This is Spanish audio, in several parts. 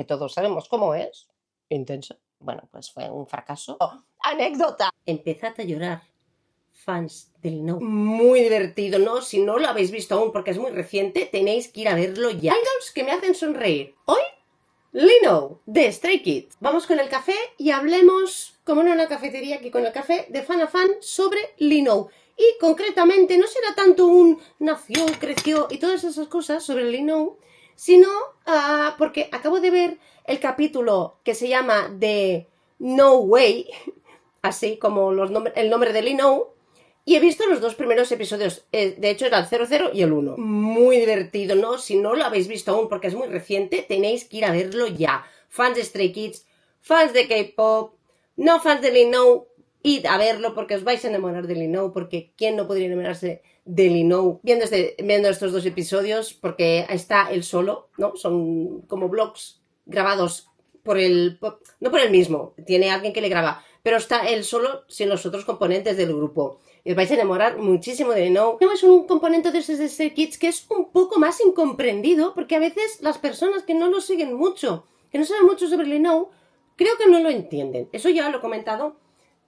que todos sabemos cómo es, intensa. Bueno, pues fue un fracaso. Anécdota. Empezad a llorar, fans del No. Muy divertido, ¿no? Si no lo habéis visto aún porque es muy reciente, tenéis que ir a verlo ya. Idols que me hacen sonreír. Hoy, Lino, de Stray Kids. Vamos con el café y hablemos, como no en la cafetería, aquí con el café, de fan a fan sobre Lino. Y concretamente, no será tanto un nació, creció y todas esas cosas sobre Lino, sino porque acabo de ver el capítulo que se llama The No Way, así como el nombre de Lino, y he visto los dos primeros episodios, de hecho era el 00 y el 1. Muy divertido, ¿no? Si no lo habéis visto aún porque es muy reciente, tenéis que ir a verlo ya. Fans de Stray Kids, fans de K-pop, no fans de Lino, id a verlo porque os vais a enamorar de Lino, porque ¿quién no podría enamorarse de Lino viendo estos dos episodios? Porque está él solo, ¿no? Son como vlogs grabados no por el mismo, tiene alguien que le graba, pero está él solo sin los otros componentes del grupo. Y os vais a enamorar muchísimo de Lino. No es un componente de esos de Stray Kids que es un poco más incomprendido, porque a veces las personas que no lo siguen mucho, que no saben mucho sobre Lino, creo que no lo entienden. Eso ya lo he comentado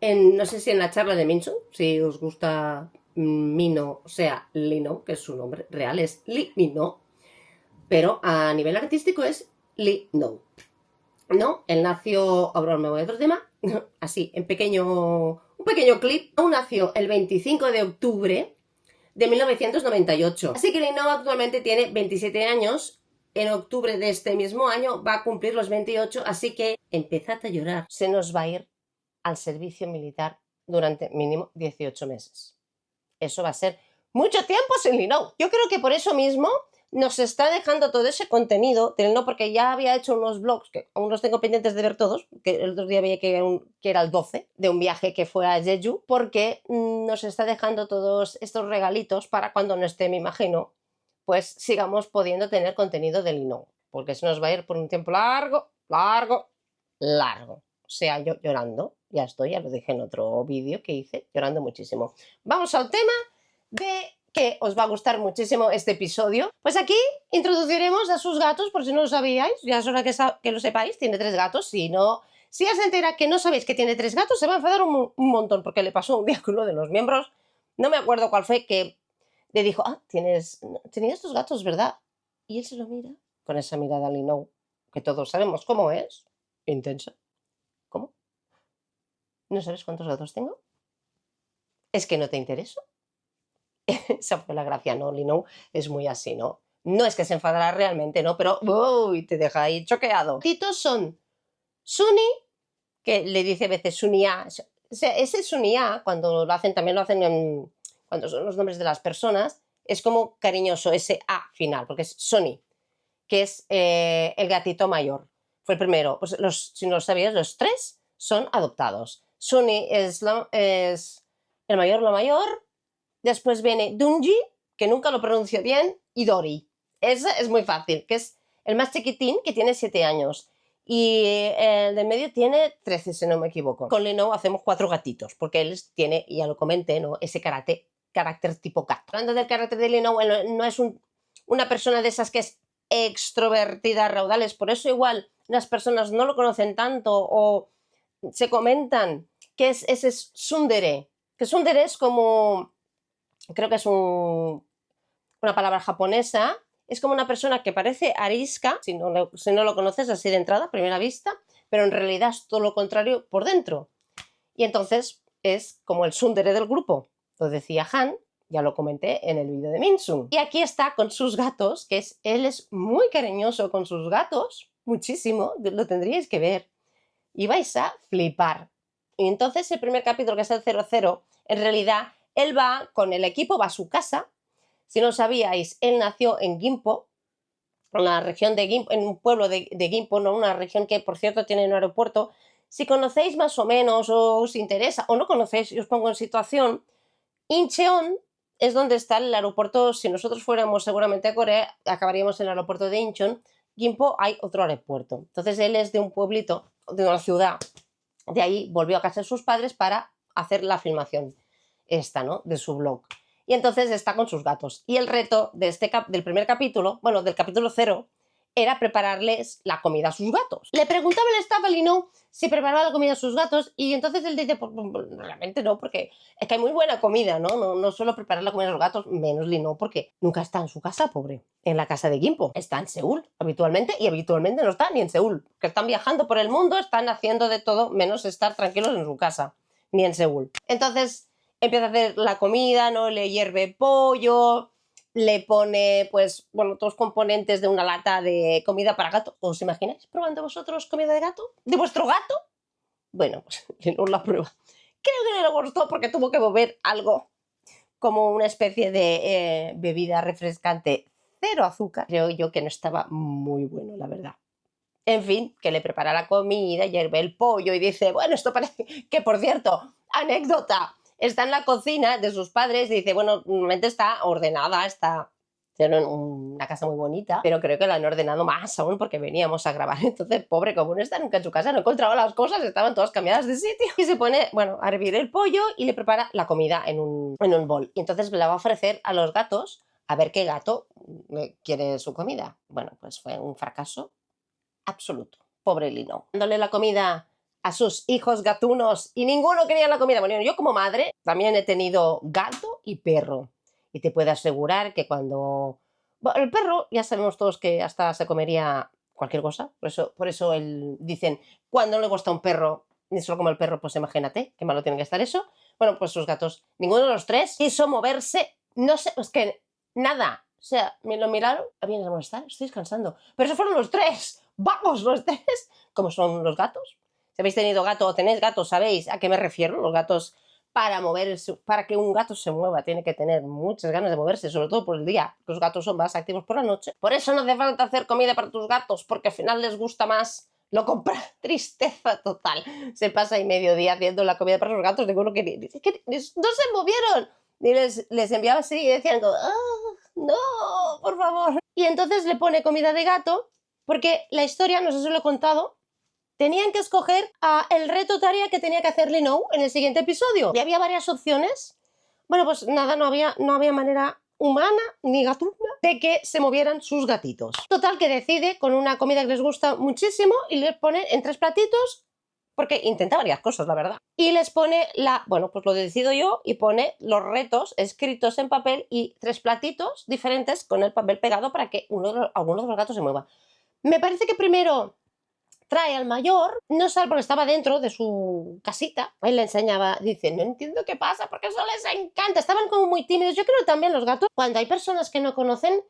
no sé si en la charla de Minson, si os gusta Mino, o sea, Lino, que es su nombre real, es Lino, pero a nivel artístico es Lino. ¿No? Él nació, ahora me voy a otro tema, así, un pequeño clip. Aún nació el 25 de octubre de 1998. Así que Lino actualmente tiene 27 años. En octubre de este mismo año va a cumplir los 28, así que empezad a llorar. Se nos va a ir al servicio militar durante mínimo 18 meses. Eso va a ser mucho tiempo sin Lino. Yo creo que por eso mismo nos está dejando todo ese contenido del No, porque ya había hecho unos vlogs que aún los tengo pendientes de ver todos, que el otro día veía que era el 12 de un viaje que fue a Jeju, porque nos está dejando todos estos regalitos para cuando no esté, me imagino, pues sigamos pudiendo tener contenido del No, porque se nos va a ir por un tiempo largo. O sea, yo llorando, ya lo dije en otro vídeo que hice, llorando muchísimo. Vamos al tema de que os va a gustar muchísimo este episodio. Pues aquí introduciremos a sus gatos, por si no lo sabíais, ya es hora que lo sepáis, tiene 3 gatos, si ya se entera que no sabéis que tiene 3 gatos, se va a enfadar un montón, porque le pasó un día con uno de los miembros, no me acuerdo cuál fue, que le dijo, tenías 2 gatos, ¿verdad? Y él se lo mira con esa mirada Lino, que todos sabemos cómo es, intensa. ¿Cómo? ¿No sabes cuántos gatos tengo? ¿Es que no te intereso? Esa fue la gracia, ¿no? Lino es muy así, ¿no? No es que se enfadará realmente, ¿no? Pero uy, te deja ahí choqueado. Los gatitos son Suni, que le dice a veces Sunia. O sea, ese Sunia, cuando lo hacen, también lo hacen cuando son los nombres de las personas, es como cariñoso, ese A final, porque es Suni, que es el gatito mayor. Fue el primero. Pues si no lo sabías, los 3 son adoptados. Suni es el mayor, lo mayor. Después viene Dunji, que nunca lo pronuncio bien, y Dori. Ese es muy fácil, que es el más chiquitín, que tiene 7 años. Y el de medio tiene 13, si no me equivoco. Con Lino hacemos 4 gatitos, porque él tiene, ya lo comenté, ¿no? Ese carácter tipo gato. Hablando del carácter de Lino, no es una persona de esas que es extrovertida, raudales, por eso igual las personas no lo conocen tanto o se comentan que es ese tsundere, que tsundere es como, creo que es una palabra japonesa, es como una persona que parece arisca, si no lo conoces así de entrada, a primera vista, pero en realidad es todo lo contrario por dentro. Y entonces es como el tsundere del grupo, lo decía Han, ya lo comenté en el vídeo de Minsun. Y aquí está con sus gatos, él es muy cariñoso con sus gatos, muchísimo, lo tendríais que ver. Y vais a flipar. Y entonces el primer capítulo, que es el 00, en realidad él va con el equipo, va a su casa. Si no sabíais, él nació en Gimpo, en la región de Gimpo, en un pueblo de Gimpo, ¿no? Una región que, por cierto, tiene un aeropuerto. Si conocéis más o menos, o os interesa, o no conocéis, y os pongo en situación, Incheon es donde está el aeropuerto. Si nosotros fuéramos seguramente a Corea, acabaríamos en el aeropuerto de Incheon. Gimpo hay otro aeropuerto. Entonces él es de un pueblito, de una ciudad. De ahí volvió a casa de sus padres para hacer la filmación ¿no? De su blog. Y entonces está con sus gatos. Y el reto del primer capítulo, bueno, del capítulo 0, era prepararles la comida a sus gatos. Le preguntaba el staff al Linou si preparaba la comida a sus gatos y entonces él dice, pues, realmente no, porque es que hay muy buena comida, ¿no? No suelo preparar la comida a los gatos, menos Linou, porque nunca está en su casa, pobre. En la casa de Gimpo. Está en Seúl habitualmente y habitualmente no está ni en Seúl, que están viajando por el mundo, están haciendo de todo menos estar tranquilos en su casa, ni en Seúl. Entonces empieza a hacer la comida, ¿no? Le hierve pollo, le pone, pues, bueno, todos los componentes de una lata de comida para gato. ¿Os imagináis probando vosotros comida de gato? ¿De vuestro gato? Bueno, pues no la prueba. Creo que no le gustó porque tuvo que beber algo como una especie de bebida refrescante cero azúcar. Creo yo que no estaba muy bueno, la verdad. En fin, que le prepara la comida, hierve el pollo y dice, bueno, esto parece que, por cierto, anécdota, está en la cocina de sus padres y dice, bueno, normalmente está ordenada, está en una casa muy bonita, pero creo que la han ordenado más aún porque veníamos a grabar. Entonces, pobre, como no está nunca en su casa, no encontraba las cosas, estaban todas cambiadas de sitio. Y se pone, bueno, a hervir el pollo y le prepara la comida en un bol. Y entonces la va a ofrecer a los gatos a ver qué gato quiere su comida. Bueno, pues fue un fracaso absoluto. Pobre Lino. Dándole la comida a sus hijos gatunos y ninguno quería la comida. Bueno, yo como madre también he tenido gato y perro. Y te puedo asegurar que cuando... Bueno, el perro, ya sabemos todos que hasta se comería cualquier cosa. Por eso dicen, cuando no le gusta un perro, ni solo como el perro, pues imagínate, qué malo tiene que estar eso. Bueno, pues sus gatos, ninguno de los tres quiso moverse. No sé, es que nada. O sea, me lo miraron, a mí no me está, estoy descansando. Pero esos fueron los tres. Vamos, los tres. ¿Cómo son los gatos? Si habéis tenido gato o tenéis gatos, sabéis a qué me refiero. Los gatos, para que un gato se mueva, tiene que tener muchas ganas de moverse, sobre todo por el día. Los gatos son más activos por la noche. Por eso no hace falta hacer comida para tus gatos, porque al final les gusta más lo compra. Tristeza total. Se pasa ahí mediodía haciendo la comida para los gatos. Digo, que no se movieron. Y les enviaba así y decían, no, por favor. Y entonces le pone comida de gato, porque la historia, no sé si lo he contado, tenían que escoger el reto tarea que tenía que hacer Linou en el siguiente episodio. Y había varias opciones. Bueno, pues nada, no había manera humana ni gatuna de que se movieran sus gatitos. Total, que decide con una comida que les gusta muchísimo y les pone en 3 platitos, porque intenta varias cosas, la verdad. Y les pone bueno, pues lo decido yo y pone los retos escritos en papel y 3 platitos diferentes con el papel pegado para que alguno de los gatos se mueva. Me parece que primero trae al mayor, no sabe porque estaba dentro de su casita, él le enseñaba, dice, no entiendo qué pasa, porque eso les encanta, estaban como muy tímidos. Yo creo que también los gatos, cuando hay personas que no conocen,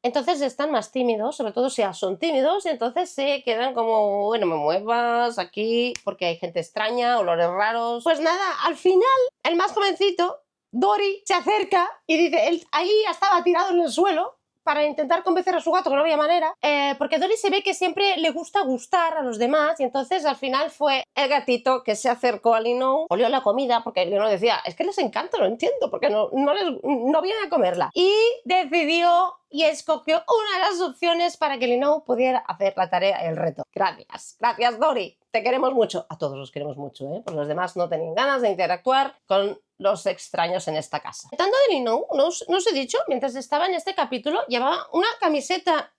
entonces están más tímidos, sobre todo si son tímidos, y entonces se quedan como, bueno, me muevas aquí, porque hay gente extraña, olores raros. Pues nada, al final, el más jovencito, Dory, se acerca y dice, él ahí estaba tirado en el suelo, para intentar convencer a su gato, que no había manera, porque Dory se ve que siempre le gusta gustar a los demás, y entonces al final fue el gatito que se acercó a Linou, olió la comida, porque Linou decía, es que les encanta, no entiendo, porque no vienen a comerla, y decidió y escogió una de las opciones para que Linou pudiera hacer la tarea, el reto. Gracias Dory, te queremos mucho. A todos los queremos mucho, porque los demás no tenían ganas de interactuar con los extraños en esta casa. Tratando de Linou, no os he dicho, mientras estaba en este capítulo, llevaba una camiseta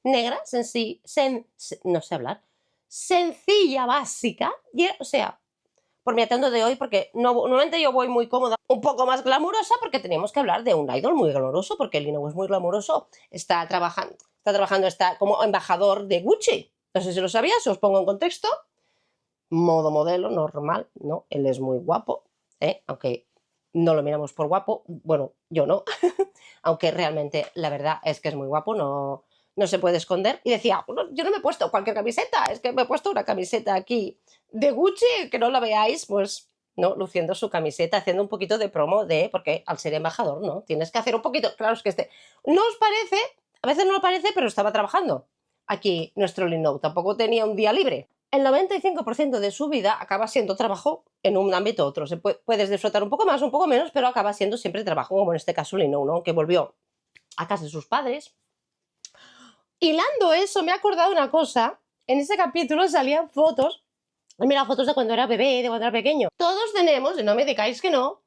negra, no sé hablar, sencilla, básica, o sea, por mi atuendo de hoy, porque normalmente yo voy muy cómoda, un poco más glamurosa, porque teníamos que hablar de un idol muy glamuroso, porque Linou es muy glamuroso, está como embajador de Gucci. No sé si lo sabías, os pongo en contexto. Modo modelo, normal, ¿no? Él es muy guapo, aunque no lo miramos por guapo, bueno, yo no, aunque realmente la verdad es que es muy guapo, no se puede esconder. Y decía, bueno, yo no me he puesto cualquier camiseta, es que me he puesto una camiseta aquí de Gucci, que no la veáis, pues, ¿no? Luciendo su camiseta, haciendo un poquito de promo porque al ser embajador, ¿no? Tienes que hacer un poquito, claro, es que ¿no os parece? A veces no lo parece, pero estaba trabajando aquí nuestro Linou, tampoco tenía un día libre. El 95% de su vida acaba siendo trabajo en un ámbito u otro. Puedes disfrutar un poco más, un poco menos, pero acaba siendo siempre trabajo, como en este caso Linou, ¿no? Que volvió a casa de sus padres. Hilando eso, me he acordado una cosa. En ese capítulo salían fotos. Mira, fotos de cuando era bebé, de cuando era pequeño. Todos tenemos, y no me digáis que no,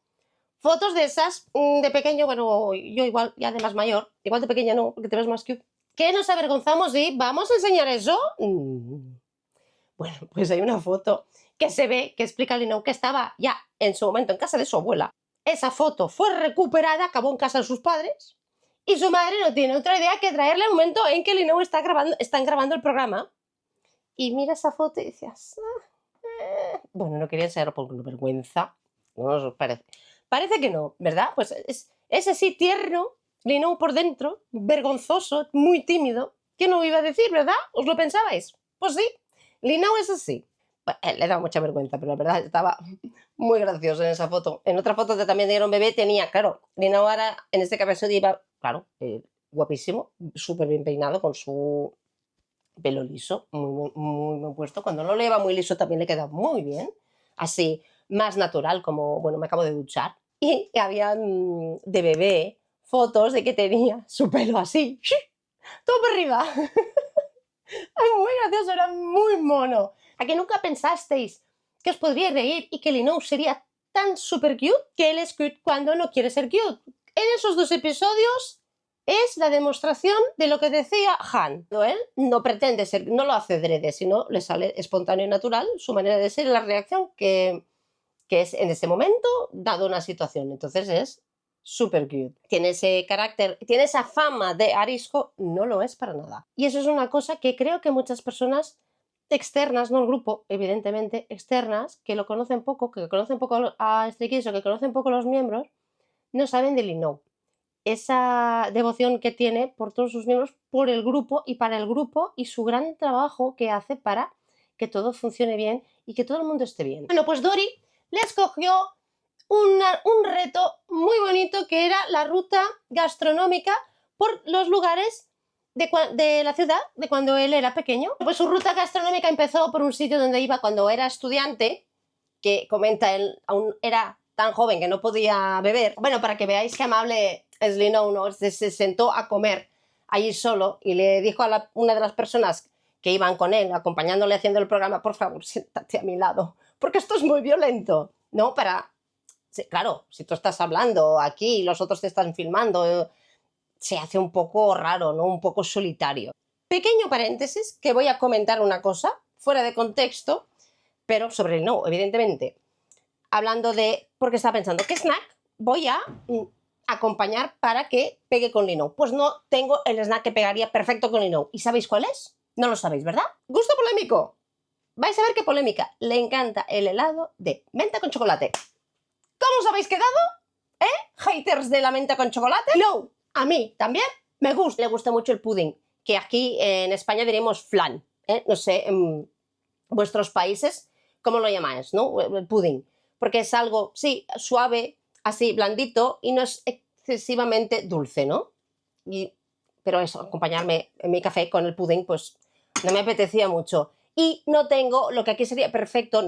fotos de esas de pequeño, bueno, yo igual, ya de más mayor, igual de pequeña no, porque te ves más cute, ¿Qué nos avergonzamos y vamos a enseñar eso? Bueno, pues hay una foto que se ve, que explica Linou que estaba ya en su momento en casa de su abuela. Esa foto fue recuperada, acabó en casa de sus padres y su madre no tiene otra idea que traerle al momento en que Linou están grabando el programa. Y mira esa foto y decías... Bueno, no quería enseñarlo por vergüenza. No os parece. Parece que no, ¿verdad? Pues es así tierno, Linou por dentro, vergonzoso, muy tímido. ¿Qué no iba a decir, verdad? ¿Os lo pensabais? Pues sí, Linou es así. Bueno, le daba mucha vergüenza, pero la verdad estaba muy gracioso en esa foto. En otra foto que también dieron bebé tenía, claro, Linou ahora en este caso iba, claro, guapísimo, súper bien peinado con su pelo liso, muy bien puesto. Cuando no lo lleva muy liso también le queda muy bien. Así, más natural, como, bueno, me acabo de duchar. Y había de bebé fotos de que tenía su pelo así, todo por arriba. Muy gracioso, era muy mono. ¿A que nunca pensasteis que os podría reír y que Linou sería tan super cute que él es cute cuando no quiere ser cute? En esos 2 episodios es la demostración de lo que decía Han. Él no pretende ser, no lo hace adrede, sino le sale espontáneo y natural su manera de ser y la reacción que es en ese momento, dado una situación. Entonces es súper cute. Tiene ese carácter, tiene esa fama de arisco, no lo es para nada. Y eso es una cosa que creo que muchas personas externas, no el grupo, evidentemente, externas, que lo conocen poco, que conocen poco a Stray Kids o que conocen poco a los miembros, no saben de Linou. Esa devoción que tiene por todos sus miembros, por el grupo y para el grupo y su gran trabajo que hace para que todo funcione bien y que todo el mundo esté bien. Bueno, pues Dori le escogió un reto muy bonito que era la ruta gastronómica por los lugares de la ciudad de cuando él era pequeño. Pues su ruta gastronómica empezó por un sitio donde iba cuando era estudiante, que comenta él, aún era tan joven que no podía beber. Bueno, para que veáis qué amable es Linou, ¿no? Se sentó a comer allí solo y le dijo a una de las personas que iban con él, acompañándole haciendo el programa, por favor, siéntate a mi lado, porque esto es muy violento, ¿no? Sí, claro, si tú estás hablando aquí y los otros te están filmando, se hace un poco raro, ¿no? Un poco solitario. Pequeño paréntesis, que voy a comentar una cosa, fuera de contexto, pero sobre el no, evidentemente. Hablando de, porque estaba pensando, ¿qué snack voy a acompañar para que pegue con Linou? Pues no tengo el snack que pegaría perfecto con Linou. ¿Y sabéis cuál es? No lo sabéis, ¿verdad? Gusto polémico. Vais a ver qué polémica. Le encanta el helado de menta con chocolate. ¿Cómo os habéis quedado? Haters de la menta con chocolate. No, a mí también me gusta. Le gusta mucho el pudding, que aquí en España diríamos flan. No sé, en vuestros países, ¿cómo lo llamáis? ¿No? El pudding. Porque es algo, sí, suave, así, blandito y no es excesivamente dulce, ¿no? Pero eso, acompañarme en mi café con el pudding, pues no me apetecía mucho. Y no tengo lo que aquí sería perfecto,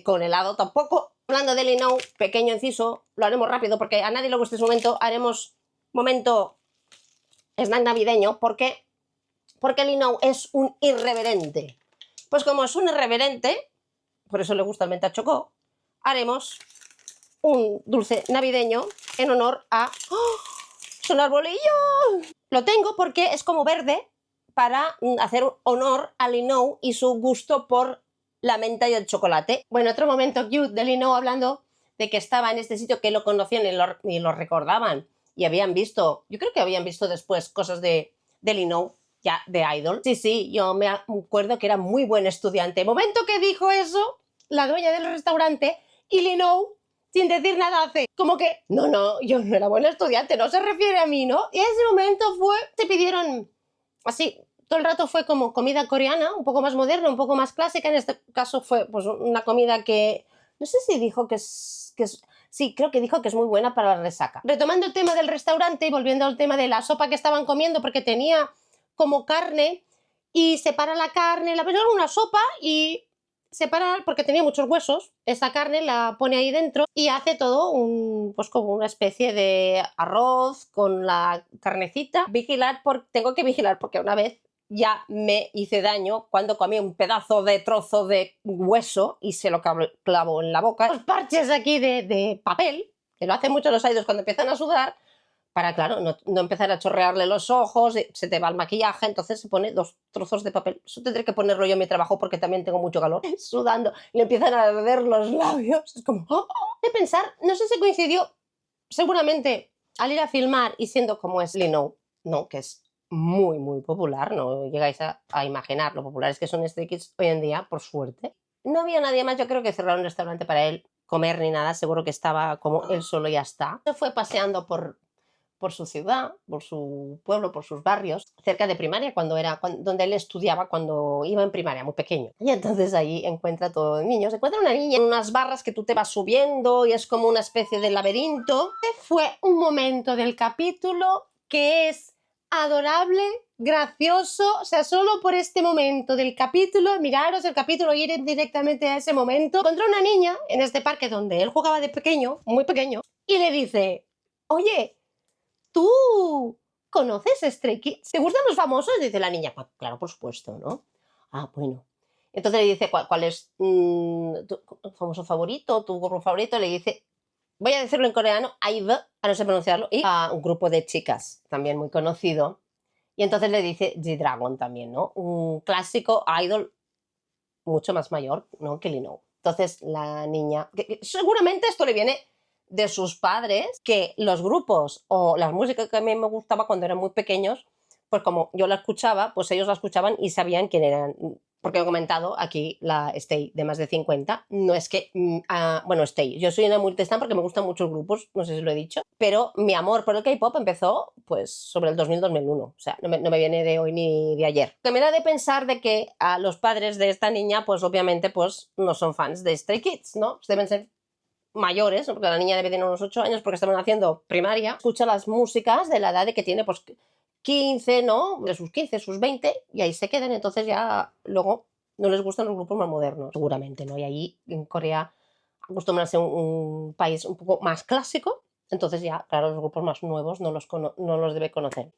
con helado tampoco. Hablando de Linou, pequeño inciso, lo haremos rápido porque a nadie le gusta ese momento. Haremos momento snack navideño porque Linou es un irreverente. Pues como es un irreverente, por eso le gusta el menta chocó, haremos un dulce navideño en honor a... ¡Oh! ¡Es un arbolillo! Lo tengo porque es como verde para hacer honor a Linou y su gusto por la menta y el chocolate. Bueno, otro momento cute de Linou hablando de que estaba en este sitio, que lo conocían y lo recordaban y habían visto, yo creo que habían visto después cosas de Linou, ya de Idol. Sí, yo me acuerdo que era muy buen estudiante. Momento que dijo eso, la dueña del restaurante, y Linou, sin decir nada, hace como que, no, yo no era buen estudiante, no se refiere a mí, ¿no? Y en ese momento se pidieron, así, todo el rato fue como comida coreana, un poco más moderna, un poco más clásica. En este caso fue pues una comida que, no sé si dijo que es, sí, creo que dijo que es muy buena para la resaca. Retomando el tema del restaurante y volviendo al tema de la sopa que estaban comiendo, porque tenía como carne y separa la carne, la pone en una sopa y separa, porque tenía muchos huesos, esa carne la pone ahí dentro y hace todo pues como una especie de arroz con la carnecita. Tengo que vigilar porque una vez ya me hice daño cuando comí un pedazo de trozo de hueso y se lo clavo en la boca. Los parches aquí de papel, que lo hacen mucho los idols cuando empiezan a sudar, para, claro, no empezar a chorrearle los ojos, se te va el maquillaje, entonces se pone 2 trozos de papel. Eso tendré que ponerlo yo en mi trabajo porque también tengo mucho calor, sudando, le empiezan a arder los labios. Es como, ¡oh! De pensar, no sé si coincidió, seguramente, al ir a filmar y siendo como es Lino, ¿no? Que es muy, muy popular, no llegáis a imaginar lo populares que son Stray Kids hoy en día, por suerte. No había nadie más, yo creo que cerraron un restaurante para él comer ni nada, seguro que estaba como él solo y ya está. Se fue paseando por su ciudad, por su pueblo, por sus barrios, cerca de primaria, donde él estudiaba cuando iba en primaria, muy pequeño. Y entonces ahí encuentra todo el niño. Se encuentra una niña en unas barras que tú te vas subiendo y es como una especie de laberinto. Fue un momento del capítulo que es adorable, gracioso, o sea, solo por este momento del capítulo, miraros el capítulo y ir directamente a ese momento. Encontró una niña en este parque donde él jugaba de pequeño, muy pequeño, y le dice, oye, ¿tú conoces Stray Kids? ¿Te gustan los famosos? Dice la niña, claro, por supuesto, ¿no? Ah, bueno. Entonces le dice, ¿cuál es tu famoso favorito, tu grupo favorito? Le dice, voy a decirlo en coreano, IVE, a no sé pronunciarlo, y a un grupo de chicas, también muy conocido. Y entonces le dice G-Dragon también, ¿no? Un clásico idol mucho más mayor, ¿no? Que Lino. Entonces la niña, seguramente esto le viene de sus padres, que los grupos o las músicas que a mí me gustaba cuando eran muy pequeños, pues como yo la escuchaba, pues ellos la escuchaban y sabían quién eran. Porque he comentado aquí la Stay de más de 50, no es que, bueno, Stay, yo soy una multistan porque me gustan muchos grupos, no sé si lo he dicho, pero mi amor por el K-pop empezó pues sobre el 2000-2001, o sea, no me viene de hoy ni de ayer. Que me da de pensar de que a los padres de esta niña, pues obviamente pues no son fans de Stray Kids, ¿no? Deben ser mayores, porque la niña debe tener unos 8 años porque estaban haciendo primaria, escucha las músicas de la edad de que tiene pues 15, ¿no? De sus 15, sus 20, y ahí se quedan, entonces ya luego no les gustan los grupos más modernos, seguramente, ¿no? Y ahí en Corea acostumbran a ser un país un poco más clásico, entonces ya, claro, los grupos más nuevos no los debe conocer.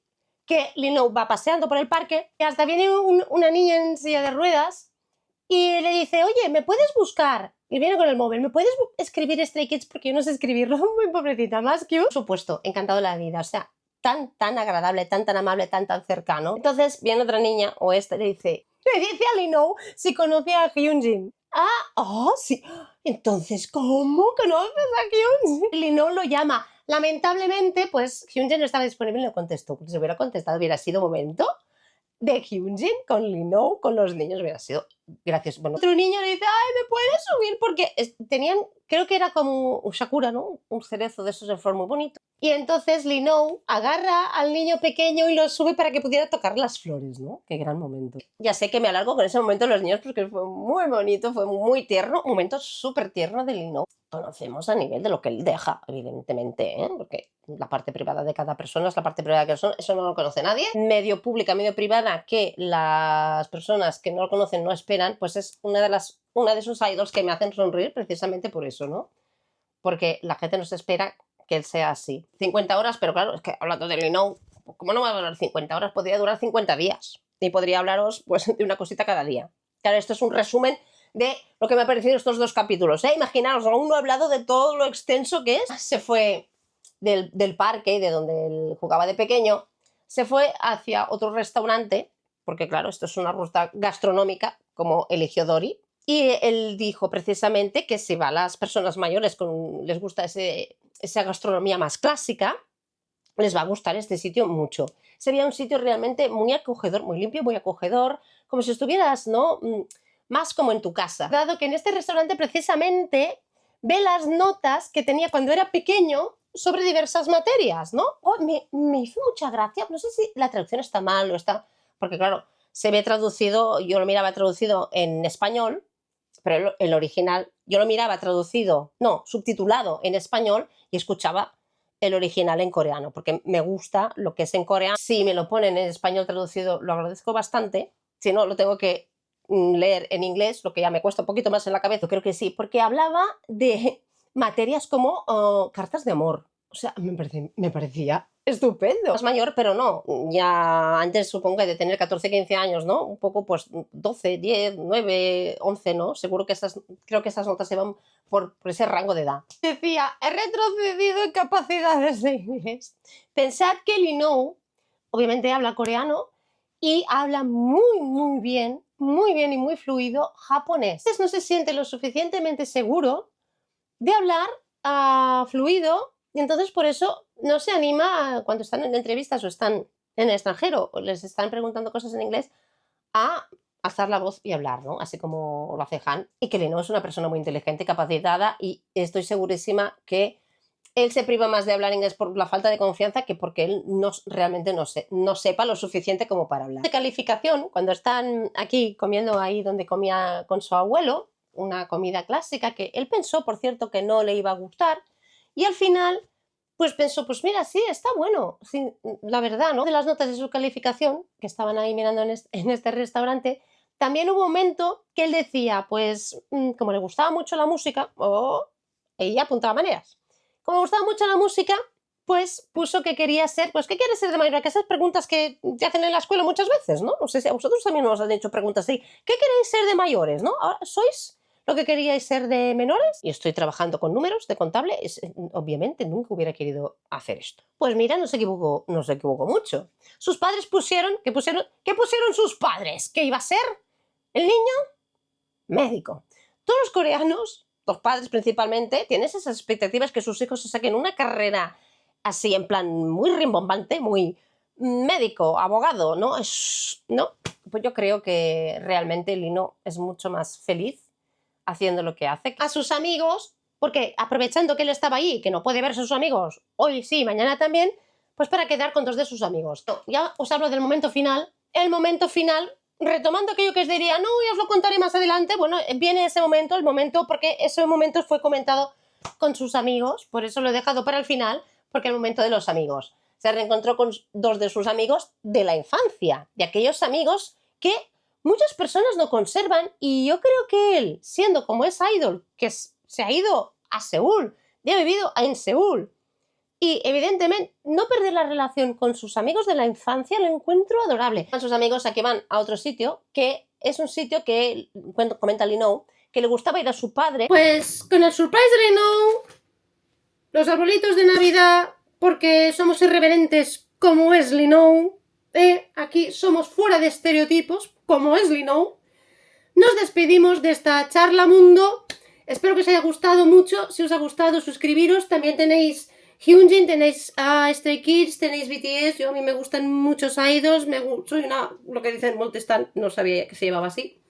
Que Lino va paseando por el parque y hasta viene una niña en silla de ruedas y le dice, oye, ¿me puedes buscar? Y viene con el móvil, ¿me puedes escribir Stray Kids? Porque yo no sé escribirlo, muy pobrecita, más que por supuesto, encantado de la vida, o sea, tan agradable, tan amable, tan cercano. Entonces viene otra niña, o le dice a Lino si conoce a Hyunjin. Oh, sí. Entonces, ¿cómo conoces a Hyunjin? Lino lo llama. Lamentablemente, pues Hyunjin no estaba disponible y no contestó. Porque si hubiera contestado hubiera sido momento de Hyunjin con Lino, con los niños, hubiera sido gracioso. Bueno, otro niño le dice, ay, ¿me puedes subir? Porque tenían, creo que era como un Sakura, ¿no? Un cerezo de esos en forma muy bonito. Y entonces Lino agarra al niño pequeño y lo sube para que pudiera tocar las flores, ¿no? Qué gran momento. Ya sé que me alargo con ese momento de los niños porque fue muy bonito, fue muy tierno, un momento súper tierno de Lino. Conocemos a nivel de lo que él deja, evidentemente, ¿eh? Porque la parte privada de cada persona es la parte privada que son, eso no lo conoce nadie. Medio pública, medio privada, que las personas que no lo conocen no esperan, pues es una de esos idols que me hacen sonreír precisamente por eso, ¿no? Porque la gente no se espera que él sea así. 50 horas, pero claro, es que hablando de Lino, ¿cómo no va a durar 50 horas? Podría durar 50 días. Y podría hablaros pues de una cosita cada día. Claro, esto es un resumen de lo que me ha parecido estos 2 capítulos. Imaginaros, aún no he hablado de todo lo extenso que es. Se fue del parque, de donde él jugaba de pequeño, se fue hacia otro restaurante, porque claro, esto es una ruta gastronómica, como eligió Dory, y él dijo precisamente que si va a las personas mayores les gusta esa gastronomía más clásica, les va a gustar este sitio mucho. Sería un sitio realmente muy acogedor, muy limpio, muy acogedor, como si estuvieras, ¿no? Más como en tu casa. Dado que en este restaurante precisamente ve las notas que tenía cuando era pequeño sobre diversas materias, ¿no? Me hizo mucha gracia, no sé si la traducción está mal o está... Porque claro, se ve traducido, yo lo miraba traducido en español, pero el original, yo lo miraba traducido, no, subtitulado en español y escuchaba el original en coreano, porque me gusta lo que es en coreano. Si me lo ponen en español traducido, lo agradezco bastante. Si no, lo tengo que leer en inglés, lo que ya me cuesta un poquito más en la cabeza. Creo que sí, porque hablaba de materias como cartas de amor. O sea, me parecía estupendo. Es mayor, pero no, ya antes supongo que de tener 14, 15 años, ¿no? Un poco, pues 12, 10, 9, 11, ¿no? Seguro que creo que estas notas se van por ese rango de edad. Decía, he retrocedido en capacidades de inglés. Pensad que Linou, obviamente habla coreano y habla muy bien y muy fluido japonés. Entonces no se siente lo suficientemente seguro de hablar fluido y entonces por eso no se anima cuando están en entrevistas o están en el extranjero o les están preguntando cosas en inglés a alzar la voz y hablar, ¿no? Así como lo hace Han. Y que Leno es una persona muy inteligente, capacitada y estoy segurísima que él se priva más de hablar inglés por la falta de confianza que porque él realmente no sepa lo suficiente como para hablar. De calificación, cuando están aquí comiendo ahí donde comía con su abuelo, una comida clásica que él pensó, por cierto, que no le iba a gustar, y al final pues pensó, pues mira, sí, está bueno, sí, la verdad, ¿no? De las notas de su calificación, que estaban ahí mirando en este restaurante, también hubo un momento que él decía, pues como le gustaba mucho la música, ella apuntaba maneras. Como le gustaba mucho la música, pues puso que quería ser, pues ¿qué quieres ser de mayor? Que esas preguntas que te hacen en la escuela muchas veces, ¿no? No sé si a vosotros también os han hecho preguntas así. ¿Qué queréis ser de mayores, no? ¿Ahora sois lo que queríais ser de menores? Y estoy trabajando con números de contable, obviamente nunca hubiera querido hacer esto. Pues mira, no se equivocó mucho. Sus padres ¿qué pusieron sus padres? ¿Qué iba a ser? ¿El niño? Médico. Todos los coreanos, los padres principalmente, tienen esas expectativas que sus hijos se saquen una carrera así en plan muy rimbombante, muy médico, abogado, ¿no? ¿No? Pues yo creo que realmente Lino es mucho más feliz haciendo lo que hace. A sus amigos, porque aprovechando que él estaba ahí, que no puede ver a sus amigos hoy sí, mañana también, pues para quedar con 2 de sus amigos. No, ya os hablo del momento final. El momento final, retomando aquello que os diría, no, ya os lo contaré más adelante, bueno, viene ese momento, porque ese momento fue comentado con sus amigos, por eso lo he dejado para el final, porque el momento de los amigos. Se reencontró con 2 de sus amigos de la infancia, de aquellos amigos que muchas personas no conservan, y yo creo que él, siendo como es idol, que se ha ido a Seúl, ya ha vivido en Seúl, y evidentemente no perder la relación con sus amigos de la infancia lo encuentro adorable. Sus amigos aquí van a otro sitio, que es un sitio que, comenta Linou, que le gustaba ir a su padre. Pues con el surprise de Linou, los arbolitos de Navidad, porque somos irreverentes como es Linou, aquí somos fuera de estereotipos, como es Linou, nos despedimos de esta charla mundo. Espero que os haya gustado mucho. Si os ha gustado, suscribiros. También tenéis Hyunjin, tenéis Stray Kids, tenéis BTS. A mí me gustan muchos idols. Soy lo que dicen Moltestan, no sabía que se llamaba así.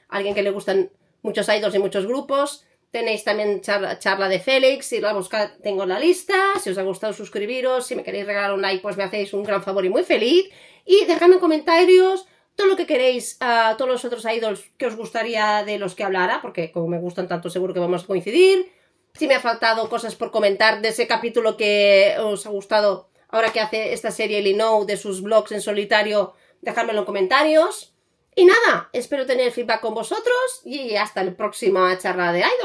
Alguien que le gustan muchos idols y muchos grupos. Tenéis también charla de Félix, si la buscáis tengo en la lista. Si os ha gustado, suscribiros. Si me queréis regalar un like, pues me hacéis un gran favor y muy feliz. Y dejadme en comentarios todo lo que queréis, todos los otros idols que os gustaría de los que hablara, porque como me gustan tanto seguro que vamos a coincidir. Si me ha faltado cosas por comentar de ese capítulo que os ha gustado ahora que hace esta serie Linou de sus vlogs en solitario, dejádmelo en comentarios. Y nada, espero tener feedback con vosotros y hasta la próxima charla de idols.